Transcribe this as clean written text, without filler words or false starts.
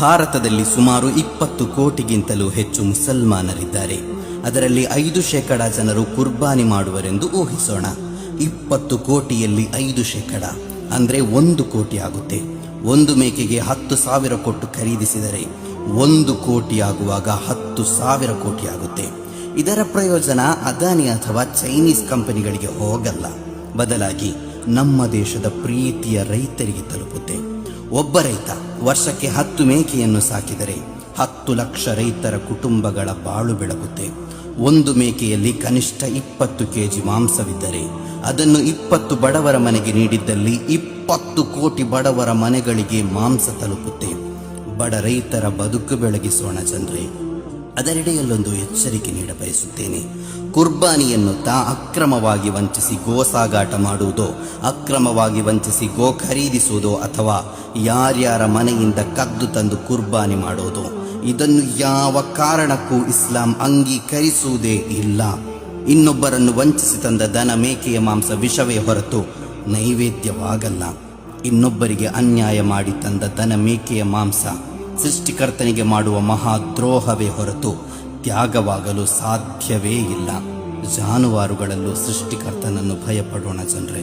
ಭಾರತದಲ್ಲಿ ಸುಮಾರು 20 ಕೋಟಿಗಿಂತಲೂ ಹೆಚ್ಚು ಮುಸಲ್ಮಾನರಿದ್ದಾರೆ. ಅದರಲ್ಲಿ 5% ಜನರು ಕುರ್ಬಾನಿ ಮಾಡುವರೆಂದು ಊಹಿಸೋಣ. 20 ಕೋಟಿಯಲ್ಲಿ 5% ಅಂದರೆ 1 ಕೋಟಿ ಆಗುತ್ತೆ. ಒಂದು ಮೇಕೆಗೆ 10,000 ಕೊಟ್ಟು ಖರೀದಿಸಿದರೆ 1 ಕೋಟಿ ಆಗುವಾಗ 10,000 ಕೋಟಿ ಆಗುತ್ತೆ. ಇದರ ಪ್ರಯೋಜನ ಅದಾನಿ ಅಥವಾ ಚೈನೀಸ್ ಕಂಪನಿಗಳಿಗೆ ಹೋಗಲ್ಲ, ಬದಲಾಗಿ ನಮ್ಮ ದೇಶದ ಪ್ರೀತಿಯ ರೈತರಿಗೆ ತಲುಪುತ್ತೆ. ಒಬ್ಬ ರೈತ ವರ್ಷಕ್ಕೆ 10 ಮೇಕೆಯನ್ನು ಸಾಕಿದರೆ 10 ಲಕ್ಷ ರೈತರ ಕುಟುಂಬಗಳ ಬಾಳು ಬೆಳಗುತ್ತೆ. ಒಂದು ಮೇಕೆಯಲ್ಲಿ ಕನಿಷ್ಠ 20 ಕೆಜಿ ಮಾಂಸವಿದ್ದರೆ ಅದನ್ನು 20 ಬಡವರ ಮನೆಗೆ ನೀಡಿದ್ದಲ್ಲಿ 20 ಕೋಟಿ ಬಡವರ ಮನೆಗಳಿಗೆ ಮಾಂಸ ತಲುಪುತ್ತೆ. ಬಡ ರೈತರ ಬದುಕು ಬೆಳಗಿಸೋಣ ಜನರೇ. ಅದರೆಡೆಯಲ್ಲೊಂದು ಎಚ್ಚರಿಕೆ ನೀಡಬಯಸುತ್ತೇನೆ. ಕುರ್ಬಾನಿಯನ್ನುತ್ತಾ ಅಕ್ರಮವಾಗಿ ವಂಚಿಸಿ ಗೋ ಸಾಗಾಟ ಮಾಡುವುದೋ, ಅಕ್ರಮವಾಗಿ ವಂಚಿಸಿ ಗೋ ಖರೀದಿಸುವುದೋ, ಅಥವಾ ಯಾರ್ಯಾರ ಮನೆಯಿಂದ ಕದ್ದು ತಂದು ಕುರ್ಬಾನಿ ಮಾಡೋದು, ಇದನ್ನು ಯಾವ ಕಾರಣಕ್ಕೂ ಇಸ್ಲಾಂ ಅಂಗೀಕರಿಸುವುದೇ ಇಲ್ಲ. ಇನ್ನೊಬ್ಬರನ್ನು ವಂಚಿಸಿ ತಂದ ದನ ಮೇಕೆಯ ಮಾಂಸ ವಿಷವೇ ಹೊರತು ನೈವೇದ್ಯವಾಗಲ್ಲ. ಇನ್ನೊಬ್ಬರಿಗೆ ಅನ್ಯಾಯ ಮಾಡಿ ತಂದ ದನ ಮೇಕೆಯ ಮಾಂಸ ಸೃಷ್ಟಿಕರ್ತನಿಗೆ ಮಾಡುವ ಮಹಾದ್ರೋಹವೇ ಹೊರತು ತ್ಯಾಗವಾಗಲು ಸಾಧ್ಯವೇ ಇಲ್ಲ. ಜಾನುವಾರುಗಳಲ್ಲೂ ಸೃಷ್ಟಿಕರ್ತನನ್ನು ಭಯಪಡೋಣ ಜನರೇ.